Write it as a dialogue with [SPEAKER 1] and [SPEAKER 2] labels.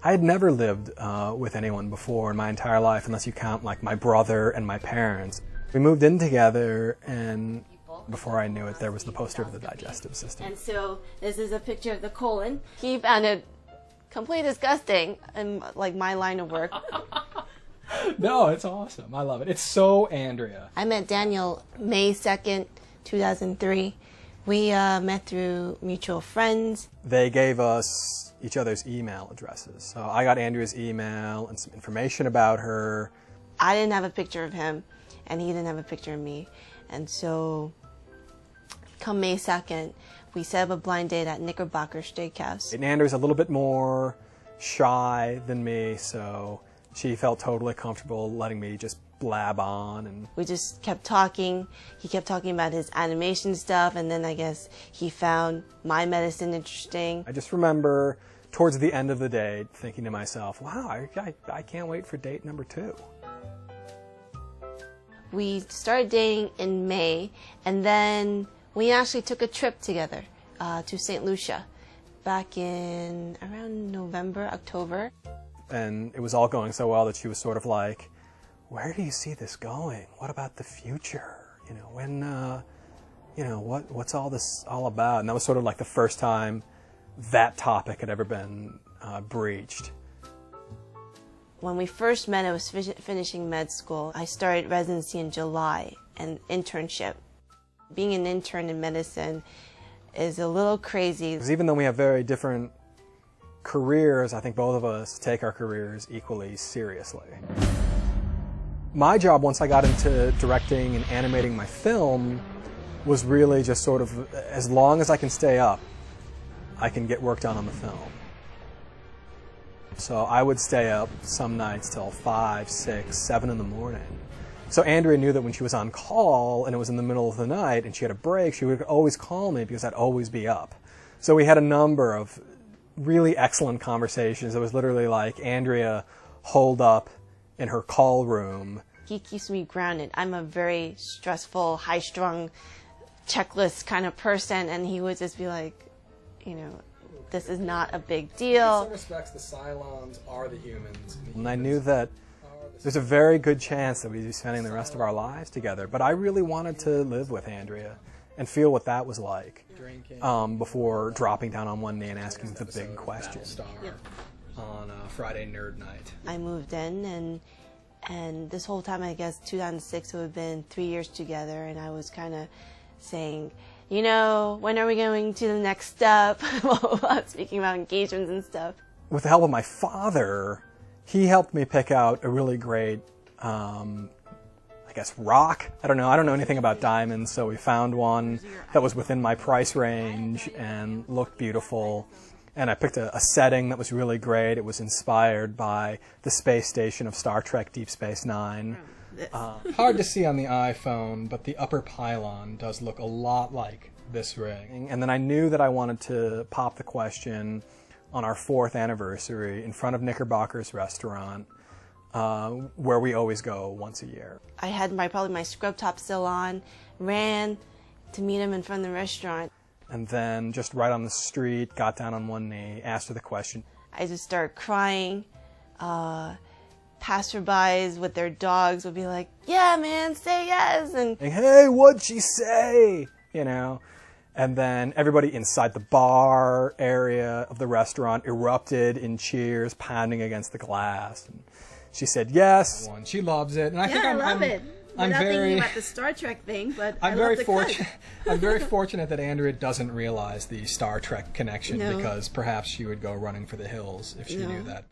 [SPEAKER 1] I had never lived with anyone before in my entire life, unless you count like my brother and my parents. We moved in together, and before I knew it, there was the poster of the digestive system.
[SPEAKER 2] And so this is a picture of the colon. He found it completely disgusting in like my line of work.
[SPEAKER 1] No, it's awesome. I love it. It's so Andrea.
[SPEAKER 2] I met Daniel May 2nd, 2003. We met through mutual friends.
[SPEAKER 1] They gave us each other's email addresses. So I got Andrea's email and some information about her.
[SPEAKER 2] I didn't have a picture of him, and he didn't have a picture of me. And so come May 2nd, we set up a blind date at Knickerbocker Steakhouse.
[SPEAKER 1] And Andrea's a little bit more shy than me, so she felt totally comfortable letting me just blab on. And
[SPEAKER 2] we just kept talking. He kept talking about his animation stuff, and then I guess he found my medicine interesting.
[SPEAKER 1] I just remember towards the end of the day thinking to myself, wow, I can't wait for date number 2.
[SPEAKER 2] We started dating in May, and then we actually took a trip together to St. Lucia back in around November, October. And
[SPEAKER 1] it was all going so well that she was sort of like, where do you see this going? What about the future? You know, when, what's all this all about? And that was sort of like the first time that topic had ever been breached.
[SPEAKER 2] When we first met, I was finishing med school. I started residency in July and internship. Being an intern in medicine is a little crazy.
[SPEAKER 1] Because even though we have very different careers, I think both of us take our careers equally seriously. My job, once I got into directing and animating my film, was really just sort of, as long as I can stay up, I can get work done on the film. So I would stay up some nights till 5, 6, 7 in the morning. So Andrea knew that when she was on call and it was in the middle of the night and she had a break, she would always call me because I'd always be up. So we had a number of really excellent conversations. It was literally like Andrea holed up in her call room.
[SPEAKER 2] He keeps me grounded. I'm a very stressful, high-strung, checklist kind of person, and he would just be like, you know, this is not a big deal.
[SPEAKER 1] In some respects, the Cylons are the humans. And I knew that there's a very good chance that we'd be spending the rest of our lives together. But I really wanted to live with Andrea and feel what that was like before dropping down on one knee and asking the big question on Friday Nerd Night.
[SPEAKER 2] I moved in, and this whole time, I guess 2006, it would have been 3 years together, and I was kind of saying, you know, when are we going to the next step? Speaking about engagements and stuff.
[SPEAKER 1] With the help of my father, he helped me pick out a really great, I guess, rock. I don't know anything about diamonds, so we found one that was within my price range and looked beautiful. And I picked a setting that was really great. It was inspired by the space station of Star Trek Deep Space Nine. Hard to see on the iPhone, but the upper pylon does look a lot like this ring. And then I knew that I wanted to pop the question on our 4th anniversary in front of Knickerbocker's restaurant, where we always go once a year.
[SPEAKER 2] I had probably my scrub top still on, ran to meet him in front of the restaurant.
[SPEAKER 1] And then just right on the street, got down on one knee, asked her the question.
[SPEAKER 2] I just started crying. Passerbys with their dogs would be like, yeah, man, say yes. And
[SPEAKER 1] hey, what'd she say? You know? And then everybody inside the bar area of the restaurant erupted in cheers, pounding against the glass. And she said yes. She loves it. And I think
[SPEAKER 3] I love it.
[SPEAKER 1] I'm
[SPEAKER 3] not
[SPEAKER 1] very
[SPEAKER 3] thinking about the Star Trek thing, but
[SPEAKER 1] I'm very fortunate. I'm very fortunate that Andrea doesn't realize the Star Trek connection, because perhaps she would go running for the hills if she knew that.